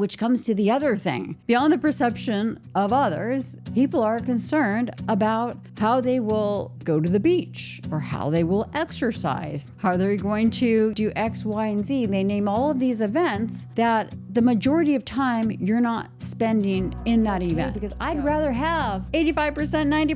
which comes to the other thing. Beyond the perception of others, people are concerned about how they will go to the beach or how they will exercise, how they're going to do X, Y, and Z. They name all of these events that the majority of time you're not spending in that event, because I'd rather have 85%,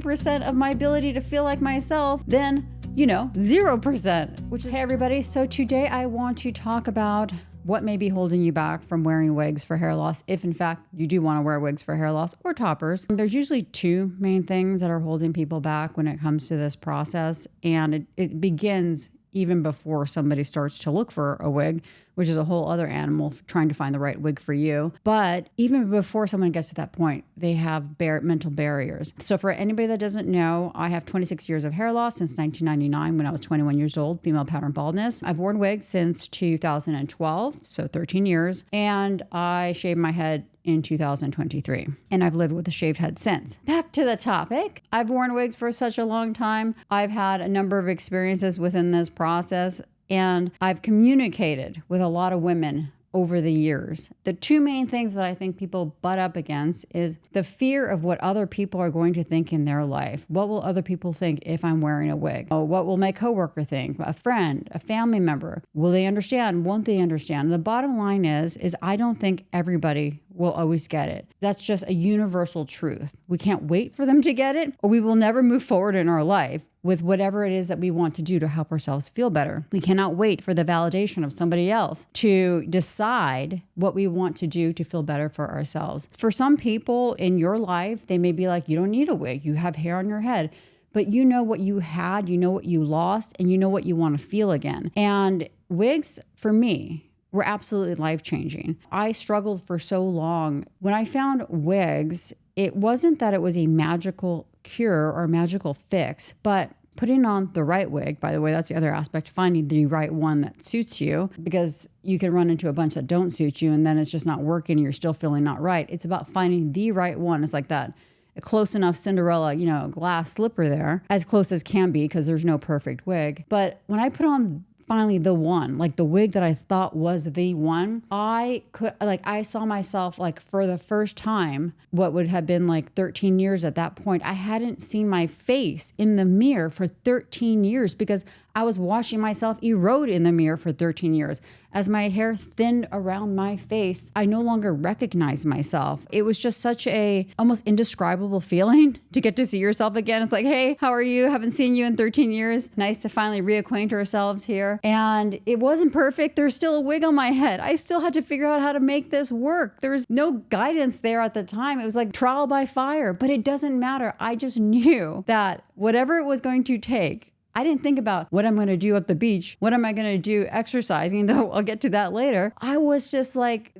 90% of my ability to feel like myself than 0%, which is, hey everybody. So today I want to talk about what may be holding you back from wearing wigs for hair loss, if in fact you do want to wear wigs for hair loss or toppers. There's usually two main things that are holding people back when it comes to this process, and it begins even before somebody starts to look for a wig, which is a whole other animal, trying to find the right wig for you. But even before someone gets to that point, they have mental barriers. So for anybody that doesn't know, I have 26 years of hair loss since 1999 when I was 21 years old, female pattern baldness. I've worn wigs since 2012, so 13 years, and I shaved my head in 2023. And I've lived with a shaved head since. Back to the topic. I've worn wigs for such a long time. I've had a number of experiences within this process, and I've communicated with a lot of women over the years. The two main things that I think people butt up against is the fear of what other people are going to think in their life. What will other people think if I'm wearing a wig? What will my coworker think? A friend, a family member? Will they understand? Won't they understand? The bottom line is I don't think everybody will always get it. That's just a universal truth. We can't wait for them to get it, or we will never move forward in our life with whatever it is that we want to do to help ourselves feel better. We cannot wait for the validation of somebody else to decide what we want to do to feel better for ourselves. For some people in your life, they may be like, you don't need a wig, you have hair on your head. But you know what you had, you know what you lost, and you know what you want to feel again. And wigs, for me, were absolutely life-changing. I struggled for so long. When I found wigs, it wasn't that it was a magical cure or magical fix, but putting on the right wig, by the way, that's the other aspect, finding the right one that suits you, because you can run into a bunch that don't suit you and then it's just not working and you're still feeling not right. It's about finding the right one. It's like that close enough Cinderella, glass slipper there, as close as can be, because there's no perfect wig. But when I put on finally the one, like the wig that I thought was the one, I saw myself, like, for the first time, what would have been like 13 years at that point. I hadn't seen my face in the mirror for 13 years because I was watching myself erode in the mirror for 13 years. As my hair thinned around my face, I no longer recognized myself. It was just such a almost indescribable feeling to get to see yourself again. It's like, hey, how are you? Haven't seen you in 13 years. Nice to finally reacquaint ourselves here. And it wasn't perfect. There's still a wig on my head. I still had to figure out how to make this work. There was no guidance there at the time. It was like trial by fire, but it doesn't matter. I just knew that whatever it was going to take, I didn't think about what I'm going to do at the beach. What am I going to do exercising? Though I'll get to that later. I was just like,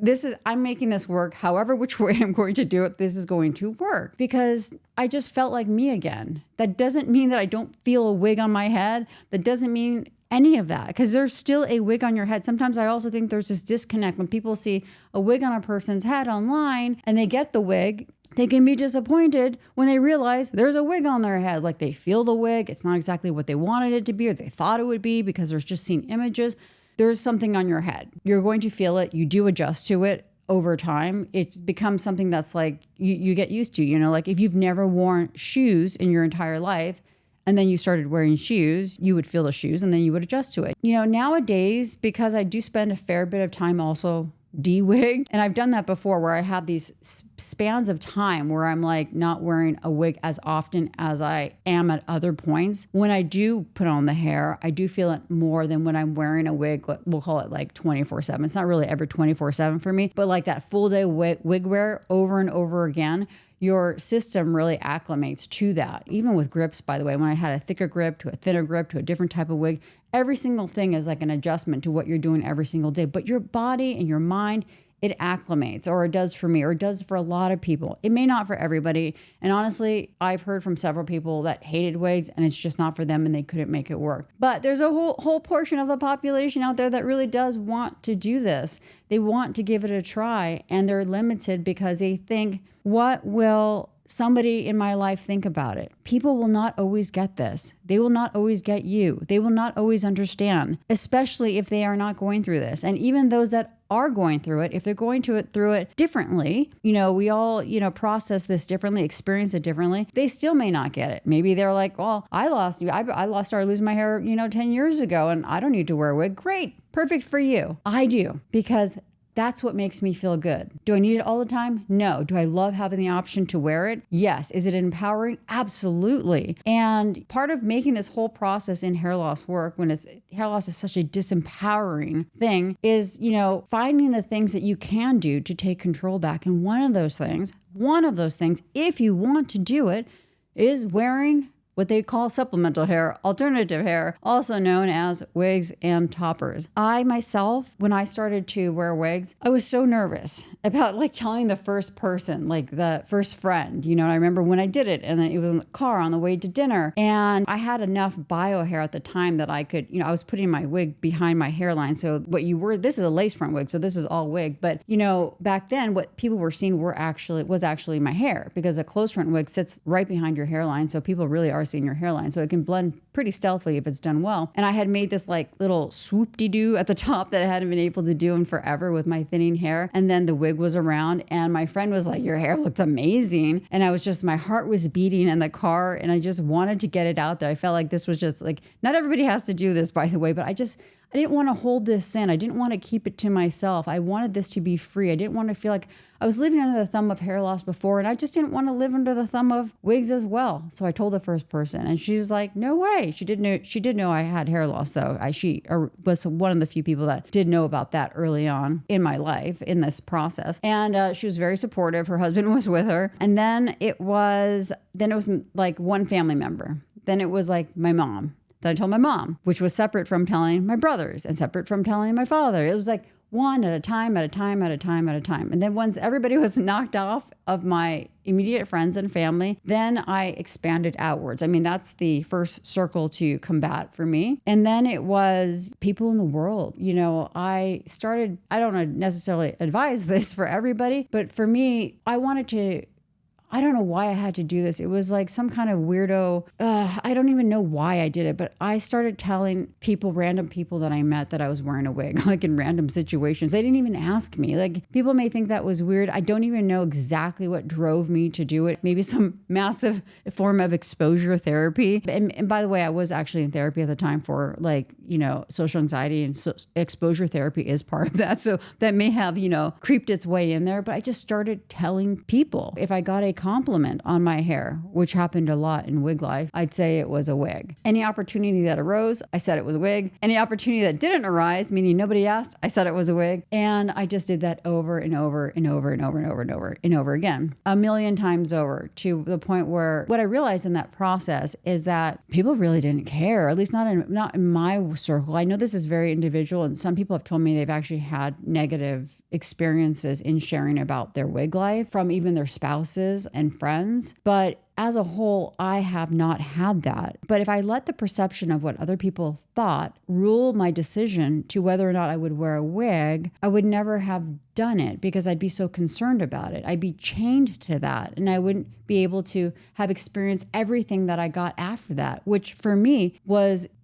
I'm making this work. However, which way I'm going to do it, this is going to work, because I just felt like me again. That doesn't mean that I don't feel a wig on my head. That doesn't mean any of that, because there's still a wig on your head. Sometimes I also think there's this disconnect when people see a wig on a person's head online and they get the wig. They can be disappointed when they realize there's a wig on their head. Like, they feel the wig. It's not exactly what they wanted it to be or they thought it would be, because there's just seen images. There's something on your head. You're going to feel it. You do adjust to it over time. It becomes something that's like you get used to. Like if you've never worn shoes in your entire life and then you started wearing shoes, you would feel the shoes and then you would adjust to it. Nowadays, because I do spend a fair bit of time also de-wigged. And I've done that before, where I have these spans of time where I'm like not wearing a wig as often as I am at other points. When I do put on the hair, I do feel it more than when I'm wearing a wig. We'll call it like 24/7. It's not really ever 24/7 for me, but like that full day wig wear over and over again, your system really acclimates to that. Even with grips, by the way, when I had a thicker grip to a thinner grip to a different type of wig, every single thing is like an adjustment to what you're doing every single day. But your body and your mind, it acclimates, or it does for me, or it does for a lot of people. It may not for everybody. And honestly, I've heard from several people that hated wigs and it's just not for them and they couldn't make it work. But there's a whole portion of the population out there that really does want to do this. They want to give it a try, and they're limited because they think, what will somebody in my life think about it. People will not always get this. They will not always get you. They will not always understand, especially if they are not going through this. And even those that are going through it, if they're going through it differently, we all, process this differently, experience it differently, they still may not get it. Maybe they're like, well, I started losing my hair, 10 years ago and I don't need to wear a wig. Great. Perfect for you. I do, because that's what makes me feel good. Do I need it all the time? No. Do I love having the option to wear it? Yes. Is it empowering? Absolutely. And part of making this whole process in hair loss work, when hair loss is such a disempowering thing, is, finding the things that you can do to take control back. And one of those things, if you want to do it, is wearing what they call supplemental hair, alternative hair, also known as wigs and toppers. I myself, when I started to wear wigs, I was so nervous about telling the first person, the first friend. I remember when I did it, and then it was in the car on the way to dinner, and I had enough bio hair at the time that I could, I was putting my wig behind my hairline. So this is a lace front wig, so this is all wig. But back then, what people were seeing was actually my hair, because a closed front wig sits right behind your hairline, so people really are seeing your hairline. So it can blend pretty stealthily if it's done well. And I had made this little swoop-de-doo at the top that I hadn't been able to do in forever with my thinning hair. And then the wig was around, and my friend was like, your hair looks amazing. And my heart was beating in the car, and I just wanted to get it out there. I felt like this was just not everybody has to do this, by the way, but I didn't want to hold this in. I didn't want to keep it to myself. I wanted this to be free. I didn't want to feel like I was living under the thumb of hair loss before, and I just didn't want to live under the thumb of wigs as well. So I told the first person, and she was like, no way. She did know I had hair loss, though. She was one of the few people that did know about that early on in my life, in this process. And she was very supportive. Her husband was with her. And then it was one family member. Then it was my mom. Then I told my mom, which was separate from telling my brothers and separate from telling my father. It was one at a time, at a time, at a time, at a time. And then once everybody was knocked off of my immediate friends and family, then I expanded outwards. That's the first circle to combat for me. And then it was people in the world. I don't necessarily advise this for everybody, but for me, I don't know why I had to do this. It was some kind of weirdo. I don't even know why I did it, but I started telling random people that I met, that I was wearing a wig, in random situations. They didn't even ask me. People may think that was weird. I don't even know exactly what drove me to do it. Maybe some massive form of exposure therapy. And by the way, I was actually in therapy at the time for social anxiety, and exposure therapy is part of that. So that may have, creeped its way in there, but I just started telling people. If I got a compliment on my hair, which happened a lot in wig life, I'd say it was a wig. Any opportunity that arose, I said it was a wig. Any opportunity that didn't arise, meaning nobody asked, I said it was a wig. And I just did that over and over and over and over and over and over and over again, a million times over, to the point where what I realized in that process is that people really didn't care, at least not in my circle. I know this is very individual, and some people have told me they've actually had negative experiences in sharing about their wig life from even their spouses and friends. But as a whole, I have not had that. But if I let the perception of what other people thought rule my decision to whether or not I would wear a wig, I would never have done it, because I'd be so concerned about it. I'd be chained to that, and I wouldn't be able to have experienced everything that I got after that, which for me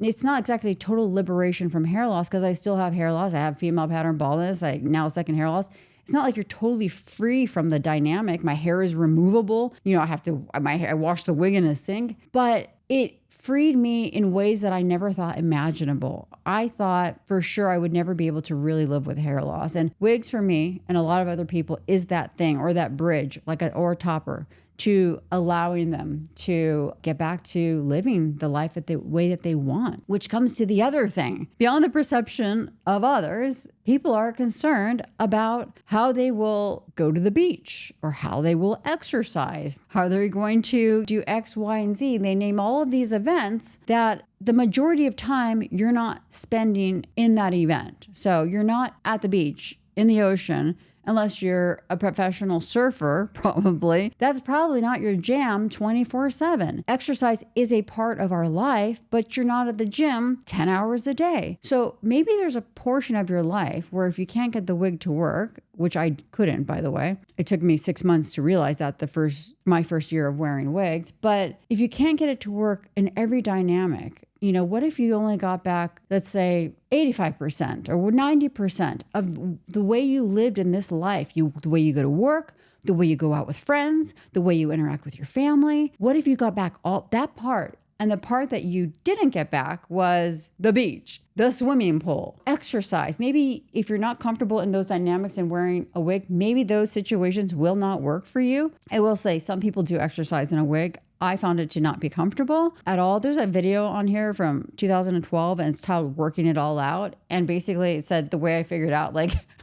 it's not exactly total liberation from hair loss, because I still have hair loss. I have female pattern baldness. Now second hair loss. It's not like you're totally free from the dynamic. My hair is removable. I wash the wig in a sink, but it freed me in ways that I never thought imaginable. I thought for sure I would never be able to really live with hair loss. And wigs for me and a lot of other people is that thing, or that bridge, or a topper, to allowing them to get back to living the life the way that they want, which comes to the other thing. Beyond the perception of others, people are concerned about how they will go to the beach, or how they will exercise, how they're going to do X, Y, and Z. They name all of these events that the majority of time you're not spending in that event. So you're not at the beach, in the ocean, unless you're a professional surfer, probably. That's probably not your jam 24/7. Exercise is a part of our life, but you're not at the gym 10 hours a day. So maybe there's a portion of your life where if you can't get the wig to work, which I couldn't, by the way. It took me 6 months to realize that my first year of wearing wigs. But if you can't get it to work in every dynamic, what if you only got back, let's say, 85% or 90% of the way you lived in this life, the way you go to work, the way you go out with friends, the way you interact with your family? What if you got back all that part? And the part that you didn't get back was the beach, the swimming pool, exercise. Maybe if you're not comfortable in those dynamics and wearing a wig, maybe those situations will not work for you. I will say some people do exercise in a wig. I found it to not be comfortable at all. There's a video on here from 2012 and it's titled Working It All Out. And basically it said the way I figured out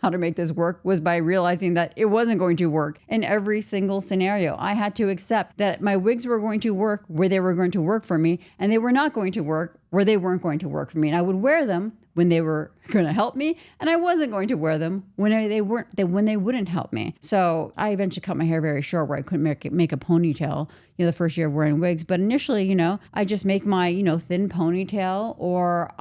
how to make this work was by realizing that it wasn't going to work in every single scenario. I had to accept that my wigs were going to work where they were going to work for me, and they were not going to work where they weren't going to work for me. And I would wear them when they were going to help me, and I wasn't going to wear them when they wouldn't help me. So I eventually cut my hair very short where I couldn't make a ponytail, the first year of wearing wigs. But initially, I just make my, thin ponytail, or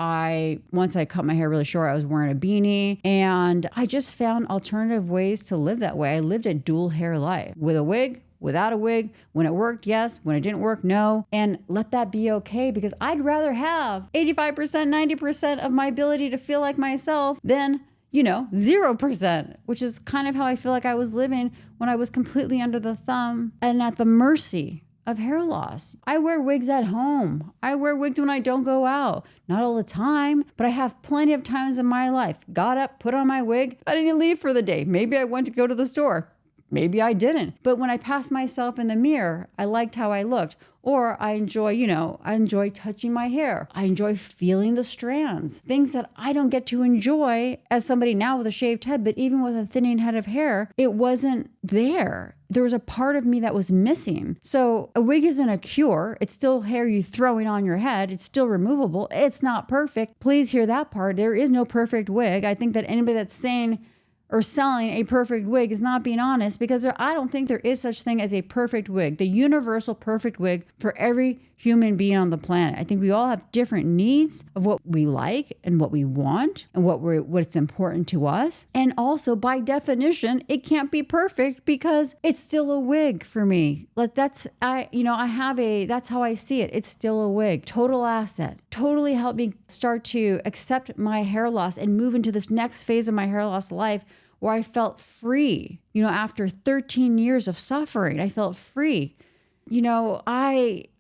once I cut my hair really short, I was wearing a beanie, and I just found alternative ways to live that way. I lived a dual hair life with a wig, without a wig. When it worked, yes. When it didn't work, no. And let that be okay, because I'd rather have 85%, 90% of my ability to feel like myself than 0%, which is kind of how I feel like I was living when I was completely under the thumb and at the mercy of hair loss. I wear wigs at home. I wear wigs when I don't go out. Not all the time, but I have plenty of times in my life. Got up, put on my wig. I didn't leave for the day. Maybe I went to go to the store. Maybe I didn't. But when I passed myself in the mirror, I liked how I looked. Or I enjoy touching my hair. I enjoy feeling the strands. Things that I don't get to enjoy as somebody now with a shaved head, but even with a thinning head of hair, it wasn't there. There was a part of me that was missing. So a wig isn't a cure. It's still hair you throwing on your head. It's still removable. It's not perfect. Please hear that part. There is no perfect wig. I think that anybody that's saying or selling a perfect wig is not being honest, because I don't think there is such thing as a perfect wig, the universal perfect wig for every human being on the planet. I think we all have different needs of what we like and what we want and what's important to us. And also, by definition, it can't be perfect because it's still a wig for me. That's how I see it. It's still a wig. Total asset. Totally helped me start to accept my hair loss and move into this next phase of my hair loss life where I felt free. After 13 years of suffering, I felt free.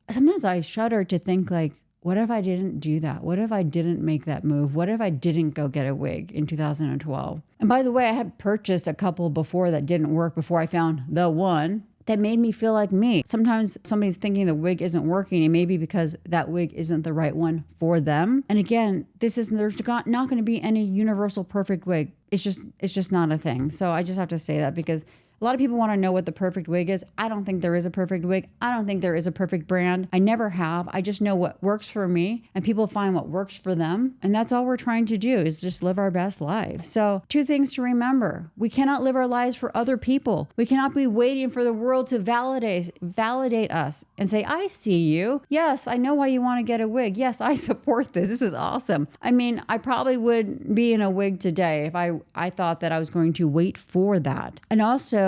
Sometimes I shudder to think what if I didn't do that? What if I didn't make that move? What if I didn't go get a wig in 2012? And by the way, I had purchased a couple before that didn't work before I found the one that made me feel like me. Sometimes somebody's thinking the wig isn't working, and maybe because that wig isn't the right one for them. And again, there's not going to be any universal perfect wig. It's just not a thing. So I just have to say that, because a lot of people want to know what the perfect wig is. I don't think there is a perfect wig. I don't think there is a perfect brand. I never have. I just know what works for me, and people find what works for them. And that's all we're trying to do, is just live our best lives. So 2 things to remember. We cannot live our lives for other people. We cannot be waiting for the world to validate us and say, I see you. Yes, I know why you want to get a wig. Yes, I support this. This is awesome. I mean, I probably would be in a wig today if I thought that I was going to wait for that. And also,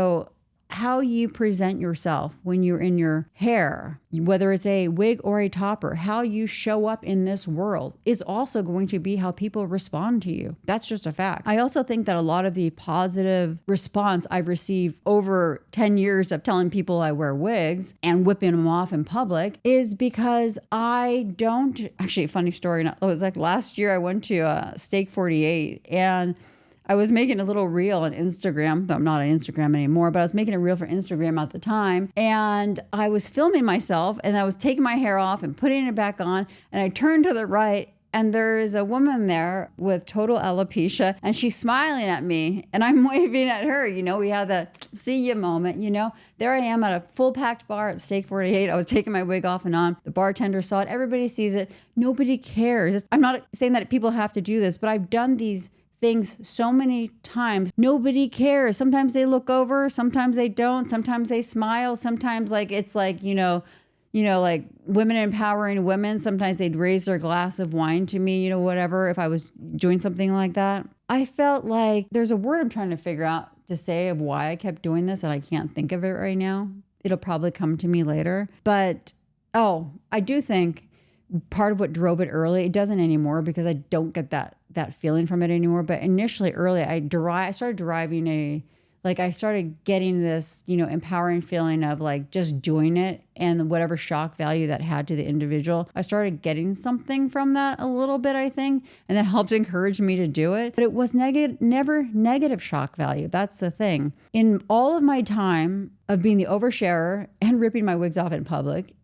how you present yourself when you're in your hair, whether it's a wig or a topper, how you show up in this world is also going to be how people respond to you. That's just a fact. I also think that a lot of the positive response I've received over 10 years of telling people I wear wigs and whipping them off in public is because I don't, actually, funny story, it was last year I went to Steak 48 and I was making a little reel on Instagram. I'm not on Instagram anymore, but I was making a reel for Instagram at the time. And I was filming myself, and I was taking my hair off and putting it back on. And I turned to the right, and there is a woman there with total alopecia, and she's smiling at me, and I'm waving at her. We had that see you moment, There I am at a full packed bar at Steak 48. I was taking my wig off and on. The bartender saw it. Everybody sees it. Nobody cares. I'm not saying that people have to do this, but I've done these things so many times. Nobody cares. Sometimes they look over, sometimes they don't, sometimes they smile, sometimes like it's like, like women empowering women, sometimes they'd raise their glass of wine to me, whatever, if I was doing something like that. I felt like there's a word I'm trying to figure out to say of why I kept doing this, and I can't think of it right now. It'll probably come to me later. But, I do think part of what drove it early, it doesn't anymore because I don't get that feeling from it anymore. But initially early, I started deriving I started getting this, empowering feeling of like just doing it and whatever shock value that had to the individual. I started getting something from that a little bit, I think, and that helped encourage me to do it. But it was never negative shock value. That's the thing. In all of my time of being the oversharer and ripping my wigs off in public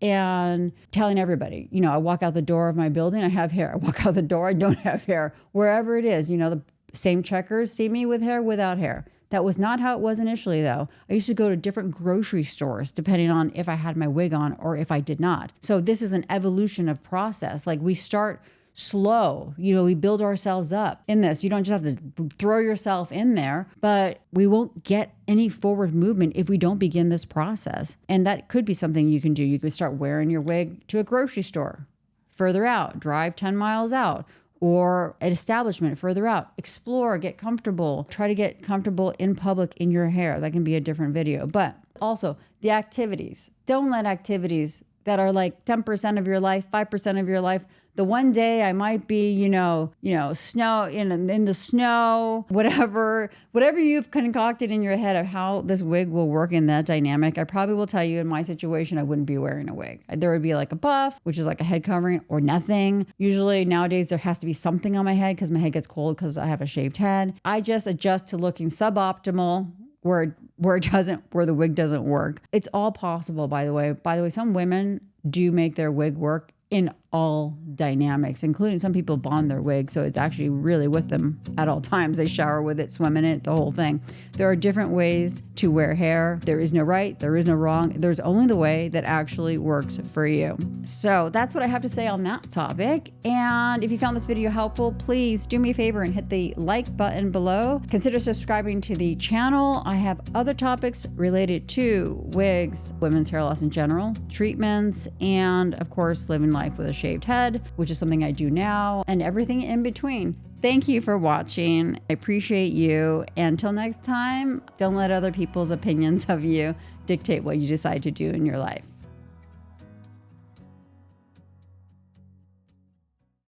and telling everybody, I walk out the door of my building, I have hair. I walk out the door, I don't have hair. Wherever it is, the same checkers see me with hair, without hair. That was not how it was initially, though. I used to go to different grocery stores depending on if I had my wig on or if I did not. So this is an evolution of process. Like we start slow, we build ourselves up in this. You don't just have to throw yourself in there, but we won't get any forward movement if we don't begin this process. And that could be something you can do. You could start wearing your wig to a grocery store further out, drive 10 miles out, or an establishment further out. Explore, get comfortable. Try to get comfortable in public in your hair. That can be a different video. But also the activities. Don't let activities that are like 10% of your life, 5% of your life. The one day I might be, snow in the snow, whatever you've concocted in your head of how this wig will work in that dynamic. I probably will tell you in my situation, I wouldn't be wearing a wig. There would be like a buff, which is like a head covering, or nothing. Usually nowadays there has to be something on my head because my head gets cold because I have a shaved head. I just adjust to looking suboptimal where the wig doesn't work. It's all possible, by the way. By the way, some women do make their wig work in all dynamics, including some people bond their wig. So it's actually really with them at all times. They shower with it, swim in it, the whole thing. There are different ways to wear hair. There is no right, there is no wrong. There's only the way that actually works for you. So that's what I have to say on that topic. And if you found this video helpful, please do me a favor and hit the like button below. Consider subscribing to the channel. I have other topics related to wigs, women's hair loss in general, treatments, and of course, living life with a shaved head, which is something I do now, and everything in between. Thank you for watching. I appreciate you. And until next time, don't let other people's opinions of you dictate what you decide to do in your life.